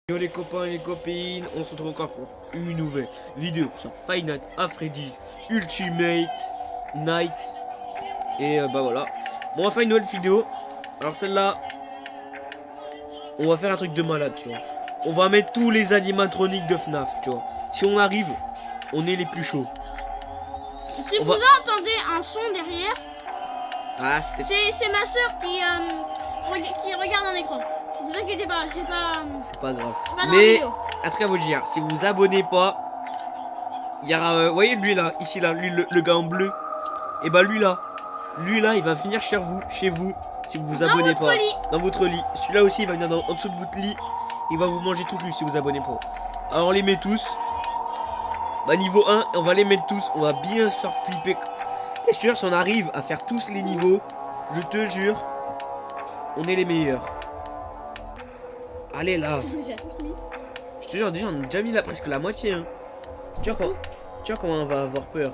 Yo les copains et les copines, on se retrouve encore pour une nouvelle vidéo sur Five Nights at Freddy's Ultimate Night. Et bah voilà, bon, on va faire une nouvelle vidéo. Alors celle-là, on va faire un truc de malade, tu vois. On va mettre tous les animatroniques de FNAF, tu vois. Si on arrive, on est les plus chauds. Si vous entendez un son derrière, c'est ma soeur qui regarde un écran. Ne vous inquiétez pas, c'est pas grave. Pas mais un truc à vous dire, si vous vous abonnez pas, il y aura, vous voyez lui là, ici là, lui le gars en bleu. Et bah lui là, il va venir chez vous, si vous vous abonnez pas. Dans votre lit. Celui-là aussi, il va venir en dessous de votre lit. Il va vous manger tout cul si vous vous abonnez pas. Alors on les met tous. Bah niveau 1, on va les mettre tous. On va bien se faire flipper. Et je te jure, si on arrive à faire tous les niveaux, je te jure, on est les meilleurs. Allez là. Je te jure, déjà on a déjà mis là presque la moitié, hein. Tu vois comment on va avoir peur.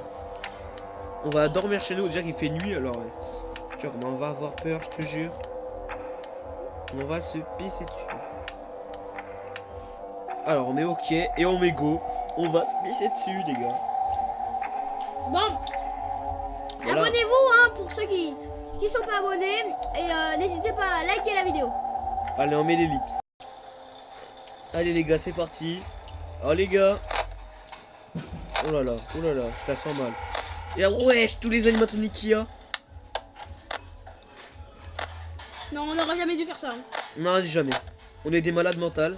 On va dormir chez nous, déjà qu'il fait nuit, alors tu vois comment on va avoir peur, je te jure. On va se pisser dessus. Alors on met OK et on met go. On va se pisser dessus, les gars. Bon, voilà. Abonnez-vous hein, pour ceux qui sont pas abonnés. Et n'hésitez pas à liker la vidéo. Allez, on met les lips. Allez les gars, c'est parti. Alors les gars. Oh là là, je la sens mal. Et wesh, tous les animatroniques qu'il y a. Non, on n'aurait jamais dû faire ça. Hein. Non, jamais. On est des malades mentales.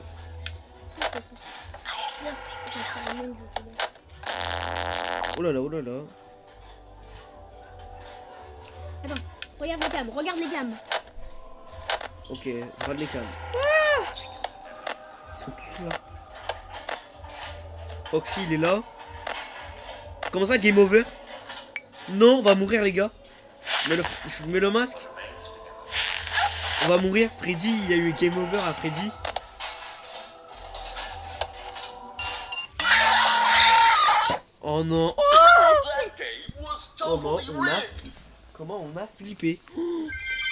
Oh là là, oh là là. Attends, regarde les cams, Ok, je regarde les cams. Ils sont tous là. Foxy, il est là. Comment ça, game over? Non, on va mourir, les gars. Je mets le masque. On va mourir. Freddy, il y a eu game over à Freddy. Oh non. Oh non, comment on a flippé.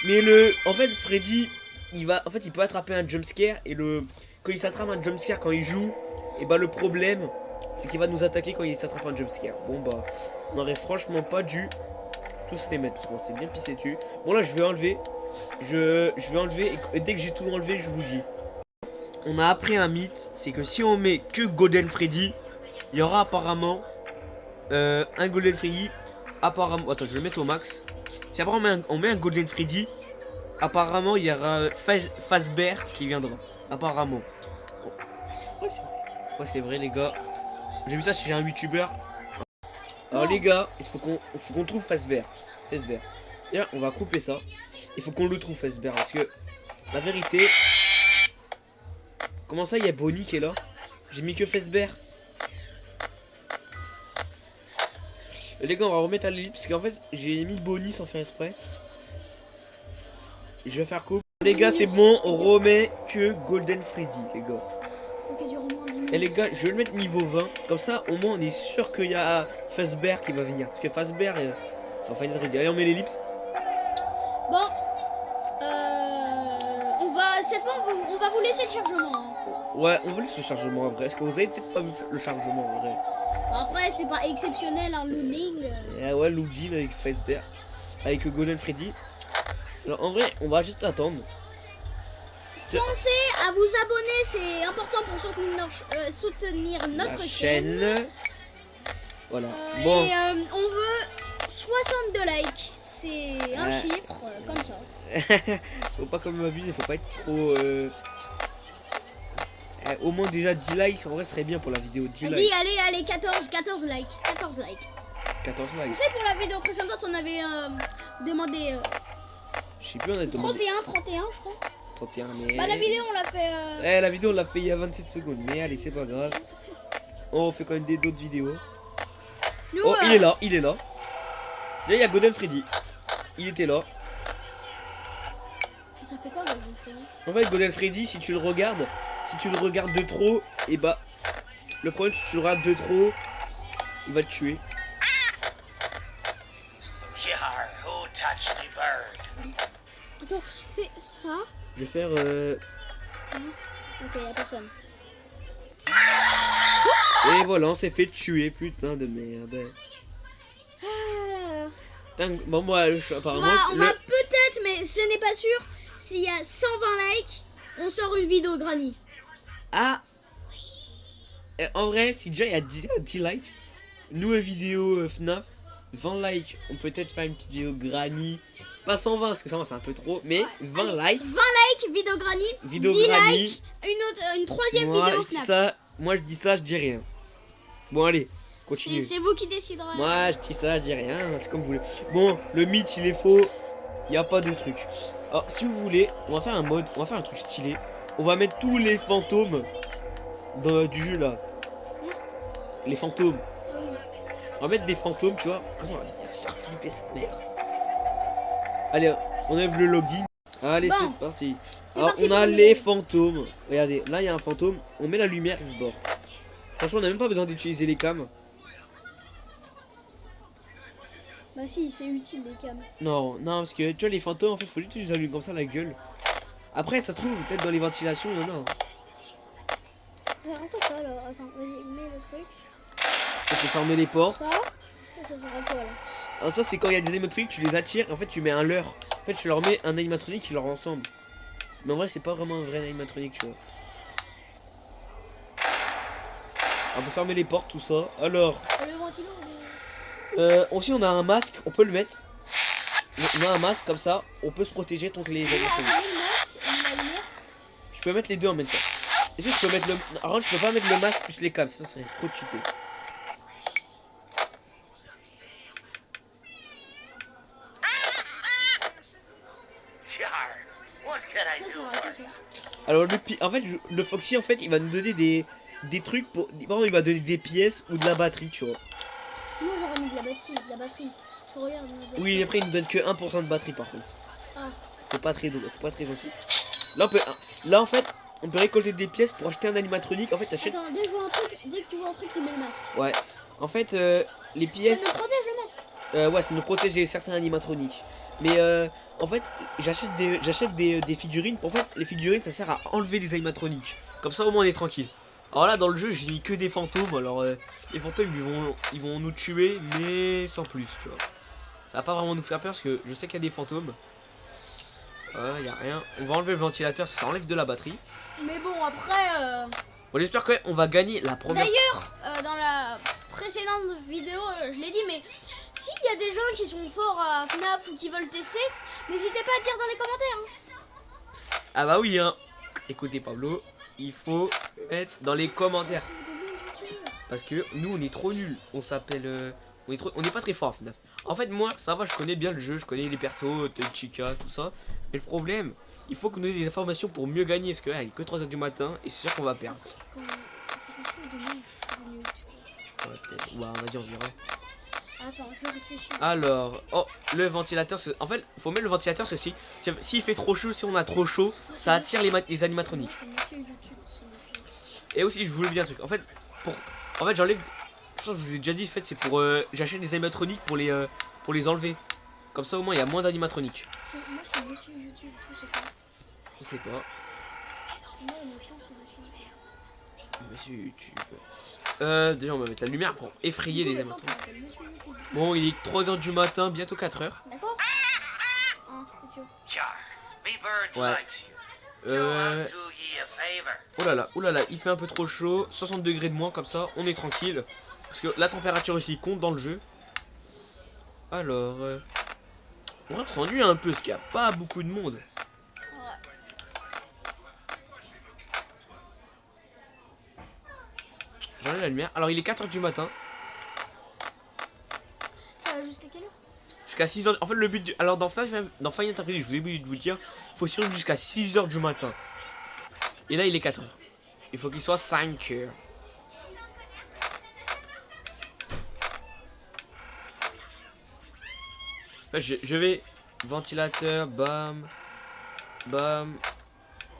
Mais en fait, Freddy, il peut attraper un jumpscare. Et quand il s'attrape un jumpscare quand il joue, et bah le problème, c'est qu'il va nous attaquer quand il s'attrape un jumpscare. Bon bah, on aurait franchement pas dû tous les mettre parce qu'on s'est bien pissé dessus. Bon là, je vais enlever. Je vais enlever et dès que j'ai tout enlevé, je vous dis. On a appris un mythe, c'est que si on met que Golden Freddy, il y aura apparemment un Golden Freddy. Apparemment, attends, je vais le mettre au max. Si après on met un Golden Freddy, apparemment il y aura Fazbear qui viendra. Apparemment. Ouais, c'est vrai les gars. J'ai vu ça chez un youtubeur. Alors les gars, il faut qu'on trouve Fazbear. Là, on va couper ça. Il faut qu'on le trouve Fazbear parce que la vérité. Comment ça, il y a Bonnie qui est là? J'ai mis que Fazbear. Les gars, on va remettre à l'ellipse parce qu'en fait, j'ai mis Bonnie sans faire exprès. Je vais faire coupe. Les gars, c'est bon, on remet que Golden Freddy, les gars. Et les gars, je vais le mettre niveau 20. Comme ça, au moins, on est sûr qu'il y a Fazbear qui va venir. Parce que Fazbear, c'est enfin une idée. Allez, on met l'ellipse. Bon, cette fois, on va vous laisser le chargement. Hein. Ouais, on va laisser le chargement en vrai. Est-ce que vous avez peut-être pas vu le chargement en vrai? Après, c'est pas exceptionnel, hein, loading. Ouais, loading avec Fazbear. Avec Golden Freddy. Alors, en vrai, on va juste attendre. Pensez à vous abonner, c'est important pour soutenir notre chaîne. Voilà. Bon. Et on veut 62 likes. C'est un chiffre comme ça. Faut pas comme m'abuser, faut pas être trop. Au moins déjà 10 likes, en vrai, serait bien pour la vidéo. 10 likes. Vas-y, allez, 14 likes. 14 likes. 14 likes. Tu sais, pour la vidéo précédente, on avait demandé. Je sais plus, on a demandé. 31, je crois. 31, mais. Bah, la vidéo, on l'a fait. La vidéo, on l'a fait il y a 27 secondes. Mais allez, c'est pas grave. On fait quand même d'autres vidéos. Nous, oh, il est là. Là, il y a Golden Freddy. Il était là. Ça fait quoi, Golden Freddy? En fait, Golden Freddy, si tu le regardes de trop, et bah. Le problème, si tu le regardes de trop, il va te tuer. Attends, fais ça. Je vais faire. Ok, y'a personne. Et voilà, on s'est fait tuer, putain de merde. Bon, moi, apparemment... On va peut-être, mais ce n'est pas sûr, s'il y a 120 likes, on sort une vidéo Granny. Ah, en vrai, si déjà il y a 10 likes, nouvelle vidéo FNAF, 20 likes, on peut peut-être faire une petite vidéo Granny. Pas 120 parce que ça c'est un peu trop, mais 20 likes. 20 likes, vidéo Granny, 10 Granny. likes, une troisième vidéo FNAF. Moi je dis ça, je dis rien. Bon allez, continue. C'est vous qui déciderez. Moi je dis ça, je dis rien, c'est comme vous voulez. Bon, le mythe il est faux, il n'y a pas de truc. Alors si vous voulez, on va faire un mode, on va faire un truc stylé. On va mettre tous les fantômes du jeu là. Les fantômes. On va mettre des fantômes, tu vois. Comment on va dire ça, flipper sa mère. Allez, on enlève le login. Allez, bon, c'est parti. Alors, on a les fantômes. Regardez, là, il y a un fantôme. On met la lumière, il se bord. Franchement, on n'a même pas besoin d'utiliser les cams. Bah si, c'est utile les cams. Non, parce que tu vois, les fantômes, en fait, faut juste les allumer comme ça, la gueule. Après, ça se trouve, peut-être dans les ventilations, il y en a. Ça sert à quoi ça, alors? Attends, vas-y, mets le truc. On peut fermer les portes. Ça sert à quoi, là? Alors ça, c'est quand il y a des animatroniques, tu les attires. En fait, tu mets un leurre. En fait, tu leur mets un animatronique qui leur ressemble. Mais en vrai, c'est pas vraiment un vrai animatronique, tu vois. On peut fermer les portes, tout ça. Alors... Le ventilo, aussi, on a un masque, on peut le mettre. On a un masque comme ça, on peut se protéger contre les animatroniques. Je peux mettre les deux en même temps. Est-ce que je peux mettre le... Alors, je peux pas mettre le masque plus les câbles, ça serait trop cheaté. Alors en fait le Foxy en fait il va nous donner des trucs pour... Par exemple il va donner des pièces ou de la batterie, tu vois. Moi j'aurais mis de la batterie. Je regarde. Oui, après il nous donne que 1% de batterie par contre. Ah. C'est pas très gentil. Là en fait on peut récolter des pièces pour acheter un animatronique. En fait t'achètes... Attends, dès que tu vois un truc, tu mets le masque. Ouais. En fait les pièces... Ça nous protège le masque. Ouais, ça nous protège des certains animatroniques. Mais en fait, j'achète des figurines. En fait, les figurines, ça sert à enlever des animatroniques. Comme ça, au moins, on est tranquille. Alors là, dans le jeu, j'ai mis que des fantômes. Alors, les fantômes, ils vont nous tuer, mais sans plus, tu vois. Ça va pas vraiment nous faire peur parce que je sais qu'il y a des fantômes. Y a rien. On va enlever le ventilateur, ça enlève de la batterie. Mais bon, après... Bon, j'espère qu'on va gagner la première... D'ailleurs, dans la précédente vidéo, je l'ai dit, mais... S'il y a des gens qui sont forts à FNAF ou qui veulent tester, n'hésitez pas à dire dans les commentaires. Hein. Ah bah oui, hein. Écoutez Pablo, il faut mettre dans les commentaires. Parce que nous, on est trop nuls. On s'appelle... on n'est pas très fort à FNAF. En fait, moi, ça va, je connais bien le jeu. Je connais les persos, Chica, tout ça. Mais le problème, il faut qu'on ait des informations pour mieux gagner. Parce que là, il est que 3h du matin et c'est sûr qu'on va perdre. Ouais, vas-y, on verra. Attends, je réfléchis. Alors, le ventilateur, en fait, faut mettre le ventilateur ceci. S'il fait trop chaud, si on a trop chaud, ça attire les animatroniques. Et aussi, je voulais dire un truc. En fait, j'enlève. Je pense que je vous ai déjà dit, en fait, c'est pour j'achète des animatroniques pour les enlever. Comme ça, au moins, il y a moins d'animatroniques. Moi, c'est Monsieur YouTube, toi, c'est quoi? Je sais pas. Monsieur YouTube. Déjà, on va mettre la lumière pour effrayer les animatroniques. Bon, il est 3h du matin, bientôt 4h. D'accord. Ouais. Oh là là, il fait un peu trop chaud. 60 degrés de moins, comme ça, on est tranquille. Parce que la température ici compte dans le jeu. Alors, on s'ennuie un peu, parce qu'il n'y a pas beaucoup de monde. J'enlève la lumière. Alors, il est 4h du matin. Ça va jusqu'à quelle heure? Jusqu'à 6h. En fait, le but alors, dans Final Fantasy, je vous ai oublié de vous le dire, il faut survivre jusqu'à 6h du matin. Et là, il est 4h. Il faut qu'il soit 5h. Enfin, je vais. Ventilateur, bam. Bam.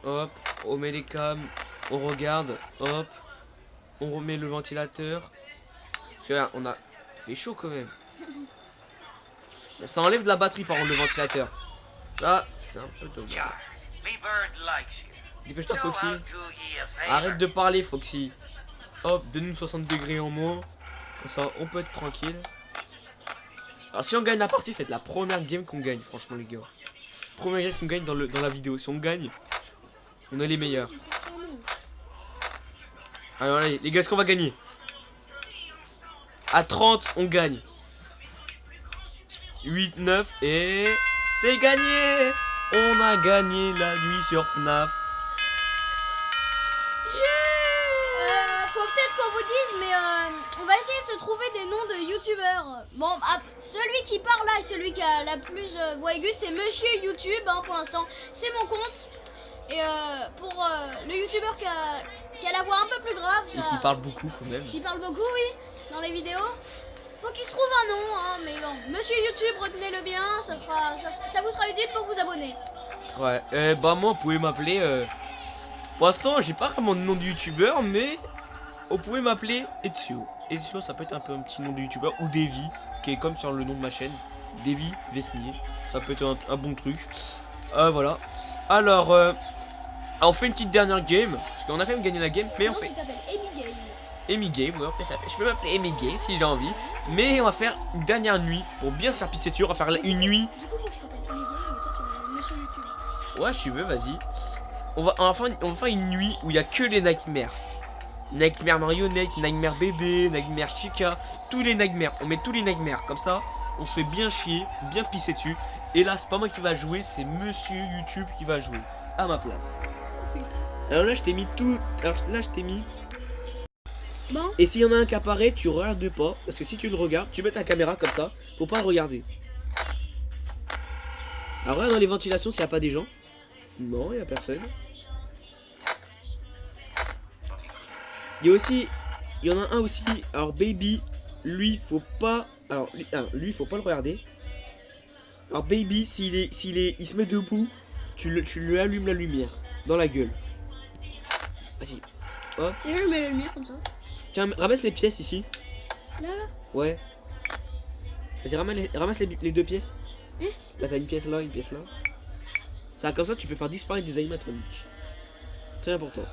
Hop. On met les cams. On regarde. Hop. On remet le ventilateur. Parce que là, on a. Il fait chaud quand même. Ça enlève de la batterie par contre le ventilateur. Ça, c'est un peu dommage. Dépêche-toi Foxy. Arrête de parler Foxy. Hop, donne-nous 60 degrés en moins. Comme ça, on peut être tranquille. Alors si on gagne la partie, c'est la première game qu'on gagne, franchement les gars. Première game qu'on gagne dans la vidéo. Si on gagne, on est les meilleurs. Alors allez, les gars, est-ce qu'on va gagner? À 30, on gagne. 8, 9 et c'est gagné. On a gagné la nuit sur FNAF. Faut peut-être qu'on vous dise, mais on va essayer de se trouver des noms de youtubeurs. Bon, celui qui parle là et celui qui a la plus voix aiguë, c'est Monsieur YouTube, hein, pour l'instant. C'est mon compte. Et pour le youtubeur qui a la voix un peu plus grave, et qui parle beaucoup quand même. Qui parle beaucoup, oui, dans les vidéos. Faut qu'il se trouve un nom, hein, mais bon. Monsieur YouTube, retenez-le bien, ça vous sera utile pour vous abonner. Ouais, bah moi, vous pouvez m'appeler... Pour l'instant, j'ai pas vraiment de nom de youtubeur, mais... Vous pouvez m'appeler Ezio. Ezio, ça peut être un peu un petit nom de youtubeur. Ou Davy, qui est comme sur le nom de ma chaîne. Davy Vesnier. Ça peut être un bon truc. Voilà. Alors, on fait une petite dernière game. Parce qu'on a quand même gagné la game, mais on fait... Tu t'appelles Amy Game. Amy Game, ouais, je peux m'appeler Amy Game si j'ai envie. Mais on va faire une dernière nuit pour bien se faire pisser dessus. On va faire une nuit. Du coup, moi je t'appelle Amy Game, mais toi tu m'appelles Monsieur YouTube. Ouais, si tu veux, vas-y. On va faire une nuit où il y a que les Nightmares. Nightmare marionnette, Nightmare bébé, Nightmare chica, tous les Nightmares. On met tous les Nightmares comme ça. On se fait bien chier, bien pisser dessus. Et là, c'est pas moi qui va jouer, c'est Monsieur YouTube qui va jouer à ma place. Alors là, je t'ai mis tout. Alors là, je t'ai mis. Bon. Et s'il y en a un qui apparaît, tu regardes pas. Parce que si tu le regardes, tu mets ta caméra comme ça. Faut pas le regarder. Alors regarde dans les ventilations s'il n'y a pas des gens. Non, il n'y a personne. Il y a aussi. Il y en a un aussi. Alors Baby, lui, faut pas. Alors lui, faut pas le regarder. Alors Baby, il se met debout, tu lui allumes la lumière dans la gueule. Vas-y. Hop. Et je mets la lumière comme ça. Tiens, ramasse les pièces ici. Là. Ouais. Vas-y, ramasse les deux pièces. Là, t'as une pièce là, une pièce là. Ça, comme ça, tu peux faire disparaître des animatroniques. Très important.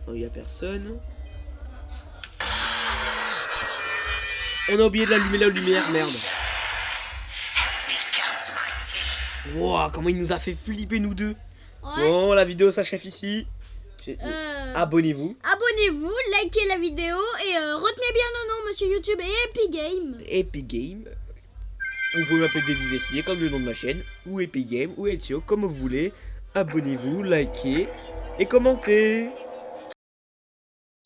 Non, il y a personne. On a oublié de l'allumer la lumière, merde. Wow, comment il nous a fait flipper nous deux. Ouais. Bon, la vidéo s'achève ici. Abonnez-vous. Abonnez-vous, likez la vidéo et retenez bien nos noms, Monsieur YouTube et Epic Game. Epic Game. Vous pouvez m'appeler Davy Vesnier comme le nom de ma chaîne, ou Epic Game, ou Ezio, comme vous voulez. Abonnez-vous, likez et commentez.